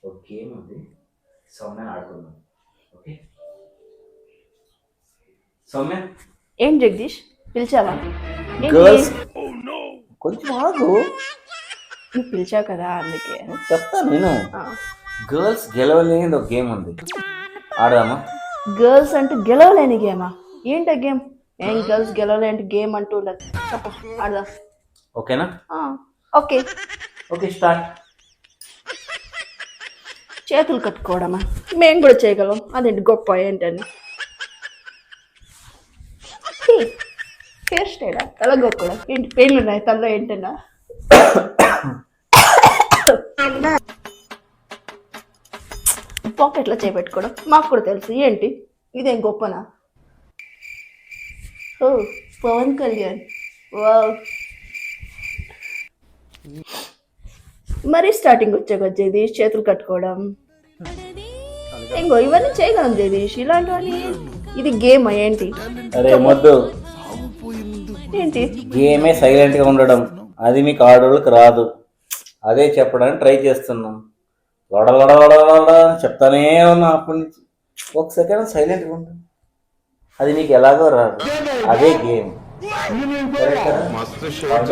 ఒక గేమ్ ఉంది, సౌమ్య ఆడుకుందాం. ఓకే సౌమ్య. ఏం జగదీష్ పిలిచావా? గర్ల్స్ కొంచెం ఆగు, నువ్వు పిలిచావు కదా అందుకే. చెప్తాను నేను. గర్ల్స్ గెలవలేని ఒక గేమ్ ఉంది, ఆడదామా? గర్ల్స్ అంటే గెలవలేని గేమా? ఏంటి గేమ్? ఏం గర్ల్స్ గెలవలేని గేమ్ అంటూ ఉండదు. చెప్పు, ఆడదాం. ఓకేనా? ఓకే. Okay start. చేతులు కట్టుకోవడమా? మేము కూడా చేయగలం, అదేంటి గొప్ప ఏంటని. హెయిర్ స్టైలా? తల గొక్కడం ఏంటి? పెయిన్లు ఉన్నాయి తలలో ఏంటన్నా? పాకెట్లో చేపెట్టుకోవడం మాకు కూడా తెలుసు, ఏంటి ఇదేం గొప్పనా? ఓ పవన్ కళ్యాణ్, వావ్. మరీ స్టార్టింగ్ వచ్చాక జగదీష్ చేతులు కట్టుకోవడం, ఇంకో ఇవన్నీ చేయగలం జగదీష్, ఇలాంటివన్నీ. ఇది గేమ్ ఏంటి? అరే మొద్దు, ఏంటి గేమే సైలెంట్ గా ఉండడం, అది మీకు ఆడోళ్ళకి రాదు. అదే చెప్పడానికి ట్రై చేస్తున్నాం. లొడలొడలొడ చెప్తానే ఉన్నా అప్పటి నుంచి. ఒక సెకండ్ సైలెంట్గా ఉంటాం, అది నీకు ఎలాగో రాదు. అదే గేమ్. मस्त शॉट